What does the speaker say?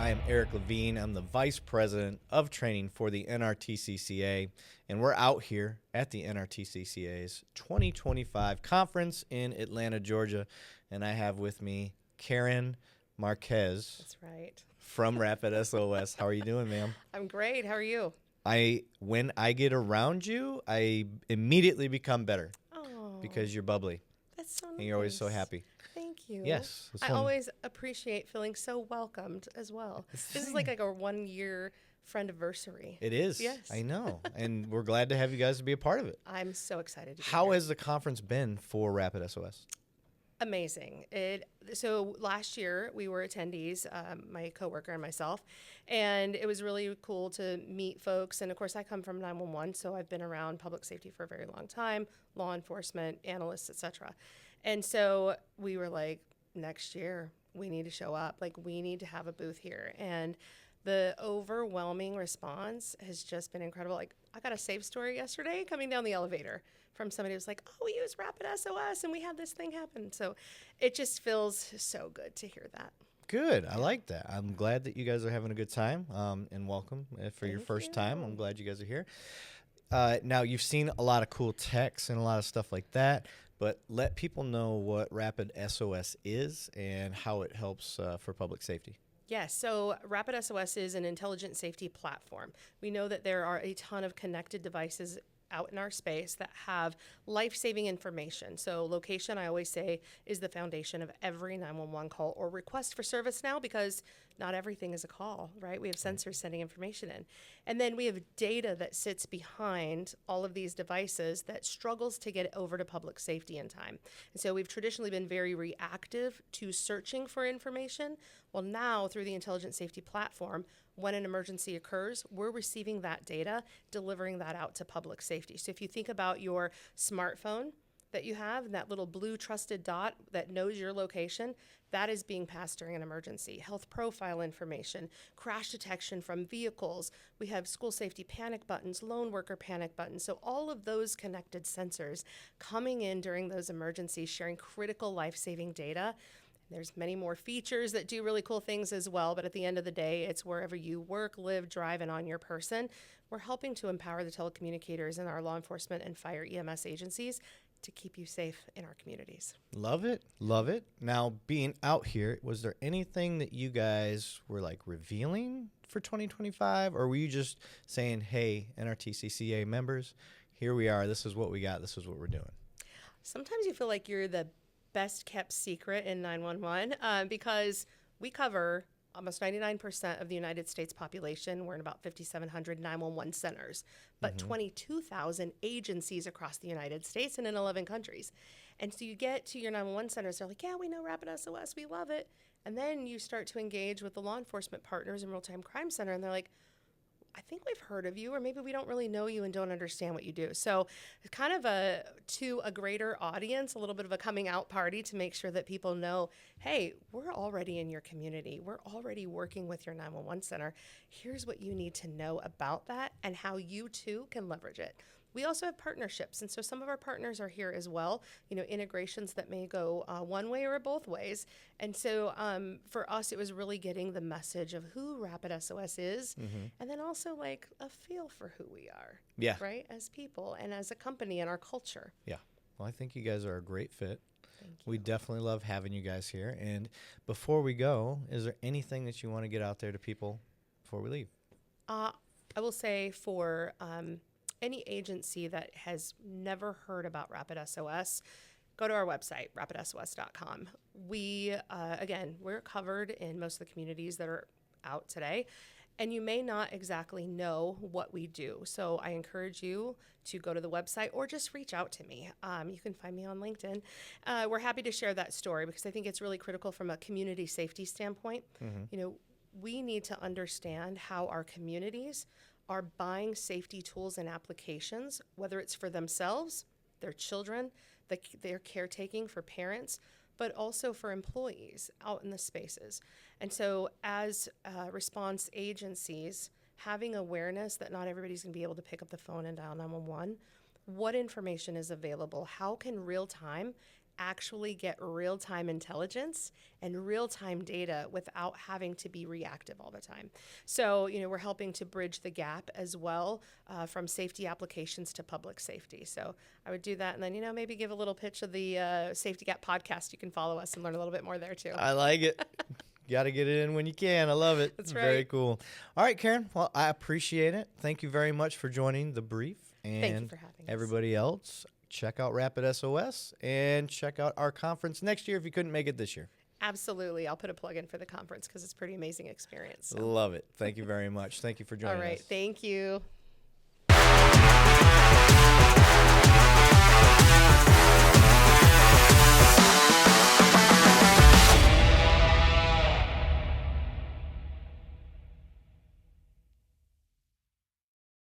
I am Eric Levine. I'm the Vice President of Training for the NRTCCA, and we're out here at the NRTCCA's 2025 conference in Atlanta, Georgia, and I have with me Karin Marquez. That's right. From Rapid SOS. How are you doing, ma'am? I'm great. How are you? When I get around you, I immediately become better. Oh, because you're bubbly. That's so nice. And you're always so happy. Thank you. Yes. I always appreciate feeling so welcomed as well. This is like a 1 year friendiversary. It is. Yes. I know. And we're glad to have you guys to be a part of it. I'm so excited to be How here. has the conference been for Rapid SOS? Amazing. So last year we were attendees, my coworker and myself, and it was really cool to meet folks. And of course, I come from 911, so I've been around public safety for a very long time, law enforcement, analysts, etc. And so we were like, next year we need to show up. Like, we need to have a booth here. And the overwhelming response has just been incredible. Like, I got a save story yesterday coming down the elevator from somebody who was like, oh, we use Rapid SOS and we had this thing happen. So it just feels so good to hear that. Good. I like that. I'm glad that you guys are having a good time, and welcome for your first time. I'm glad you guys are here. Now, you've seen a lot of cool texts and a lot of stuff like that, but let people know what Rapid SOS is and how it helps for public safety. Yes, so Rapid SOS is an intelligent safety platform. We know that there are a ton of connected devices out in our space that have life-saving information. So location, I always say, is the foundation of every 911 call or request for service now, because not everything is a call, right? We have sensors sending information in. And then we have data that sits behind all of these devices that struggles to get over to public safety in time. And so we've traditionally been very reactive to searching for information. Well, now through the Intelligent Safety Platform, when an emergency occurs, we're receiving that data, delivering that out to public safety. So if you think about your smartphone that you have and that little blue trusted dot that knows your location, that is being passed during an emergency. Health profile information, crash detection from vehicles. We have school safety panic buttons, lone worker panic buttons. So all of those connected sensors coming in during those emergencies, sharing critical life-saving data. There's many more features that do really cool things as well, but at the end of the day, it's wherever you work, live, drive, and on your person. We're helping to empower the telecommunicators and our law enforcement and fire EMS agencies to keep you safe in our communities. Love it. Love it. Now, being out here, was there anything that you guys were like revealing for 2025? Or were you just saying, hey, NRTCCA members, here we are. This is what we got. This is what we're doing. Sometimes you feel like you're the best kept secret in 911 because we cover almost 99% of the United States population. We're in about 5,700 911 centers, but 22,000 agencies across the United States and in 11 countries. And so you get to your 911 centers, they're like, yeah, we know Rapid SOS, we love it. And then you start to engage with the law enforcement partners in Real-Time Crime Center, and they're like, I think we've heard of you, or maybe we don't really know you and don't understand what you do. So kind of to a greater audience, a little bit of a coming out party to make sure that people know, hey, we're already in your community. We're already working with your 911 center. Here's what you need to know about that and how you too can leverage it. We also have partnerships, and so some of our partners are here as well, integrations that may go one way or both ways. And so for us, it was really getting the message of who Rapid SOS is, and then also like a feel for who we are, right, as people and as a company and our culture. Yeah. Well, I think you guys are a great fit. Thank you. We definitely love having you guys here. And before we go, is there anything that you want to get out there to people before we leave? I will say for any agency that has never heard about Rapid SOS, go to our website, rapidsos.com. Again, we're covered in most of the communities that are out today, and you may not exactly know what we do. So I encourage you to go to the website or just reach out to me. You can find me on LinkedIn. We're happy to share that story because I think it's really critical from a community safety standpoint. We need to understand how our communities are buying safety tools and applications, whether it's for themselves, their children, their caretaking for parents, but also for employees out in the spaces. And so as response agencies, having awareness that not everybody's gonna be able to pick up the phone and dial 911, what information is available? How can real time actually get real-time intelligence and real-time data without having to be reactive all the time. So, we're helping to bridge the gap as well from safety applications to public safety. So I would do that. And then, maybe give a little pitch of the Safety Gap podcast. You can follow us and learn a little bit more there too. I like it. Got to get it in when you can. I love it. That's right. Very cool. All right, Karin. Well, I appreciate it. Thank you very much for joining the brief. And Thank you for having us. Everybody else, check out Rapid SOS and check out our conference next year if you couldn't make it this year. Absolutely. I'll put a plug in for the conference because it's a pretty amazing experience. So. Love it. Thank you very much. Thank you for joining us. All right. Thank you.